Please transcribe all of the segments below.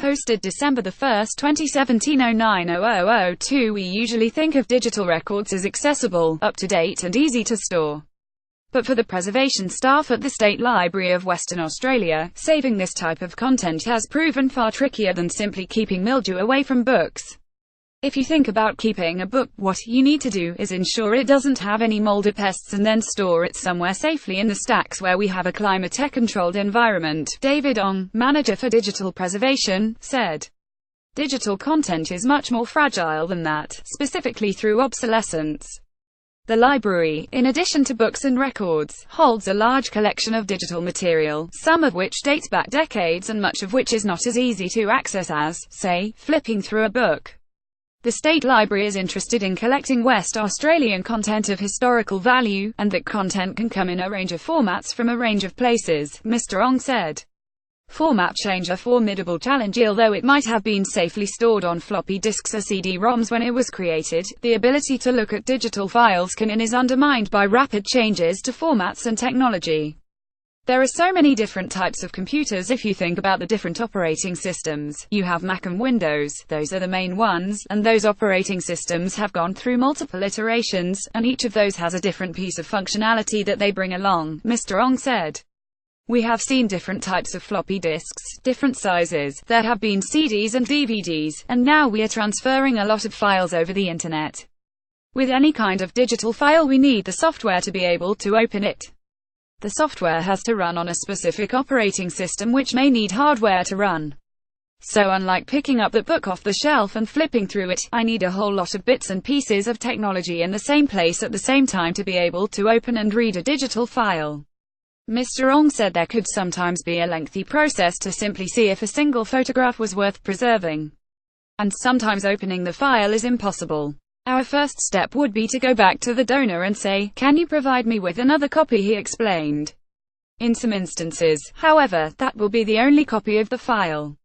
posted December 1, 2017 09/0002. We usually think of digital records as accessible, up-to-date and easy to store. But for the preservation staff at the State Library of Western Australia, saving this type of content has proven far trickier than simply keeping mildew away from books. If you think about keeping a book, what you need to do is ensure it doesn't have any mold or pests and then store it somewhere safely in the stacks where we have a climate-controlled environment. David Ong, manager for digital preservation, said, "Digital content is much more fragile than that, specifically through obsolescence. The library, in addition to books and records, holds a large collection of digital material, some of which dates back decades and much of which is not as easy to access as, say, flipping through a book. The State Library is interested in collecting West Australian content of historical value, and that content can come in a range of formats from a range of places," Mr. Ong said. Format change a formidable challenge. Although it might have been safely stored on floppy disks or CD-ROMs when it was created, the ability to look at digital files can and is undermined by rapid changes to formats and technology. There are so many different types of computers. If you think about the different operating systems, you have Mac and Windows, those are the main ones, and those operating systems have gone through multiple iterations, and each of those has a different piece of functionality that they bring along, Mr. Ong said. We have seen different types of floppy disks, different sizes, there have been CDs and DVDs, and now we are transferring a lot of files over the internet. With any kind of digital file we need the software to be able to open it. The software has to run on a specific operating system which may need hardware to run. So unlike picking up the book off the shelf and flipping through it, I need a whole lot of bits and pieces of technology in the same place at the same time to be able to open and read a digital file." Mr. Ong said there could sometimes be a lengthy process to simply see if a single photograph was worth preserving. And sometimes opening the file is impossible. Our first step would be to go back to the donor and say, "Can you provide me with another copy?" he explained. In some instances, however, that will be the only copy of the file.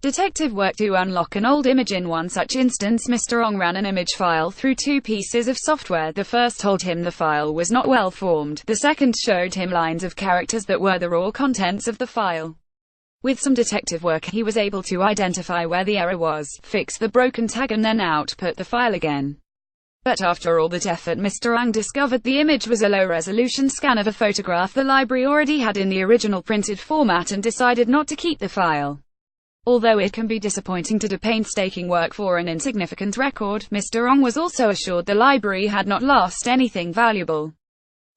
Detective work to unlock an old image. In one such instance, Mr. Ong ran an image file through two pieces of software. The first told him the file was not well formed, the second showed him lines of characters that were the raw contents of the file. With some detective work he was able to identify where the error was, fix the broken tag and then output the file again. But after all that effort, Mr. Ong discovered the image was a low-resolution scan of a photograph the library already had in the original printed format and decided not to keep the file. Although it can be disappointing to do painstaking work for an insignificant record, Mr. Ong was also assured the library had not lost anything valuable.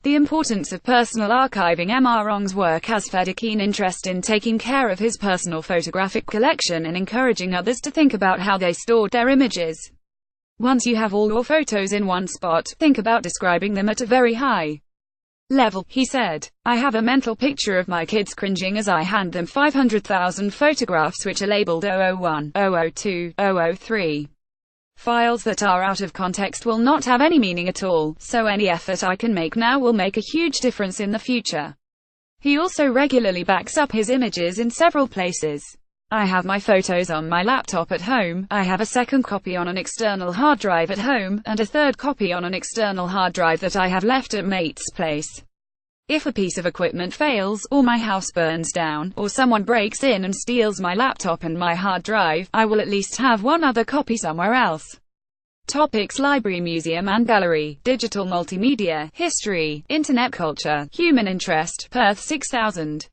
The importance of personal archiving. Mr. Ong's work has fed a keen interest in taking care of his personal photographic collection and encouraging others to think about how they stored their images. Once you have all your photos in one spot, think about describing them at a very high level, he said. "I have a mental picture of my kids cringing as I hand them 500,000 photographs which are labeled 001, 002, 003. Files that are out of context will not have any meaning at all, so any effort I can make now will make a huge difference in the future." He also regularly backs up his images in several places. "I have my photos on my laptop at home, I have a second copy on an external hard drive at home, and a third copy on an external hard drive that I have left at mate's place. If a piece of equipment fails, or my house burns down, or someone breaks in and steals my laptop and my hard drive, I will at least have one other copy somewhere else." Topics: Library, Museum and Gallery, Digital Multimedia, History, Internet Culture, Human Interest, Perth 6000.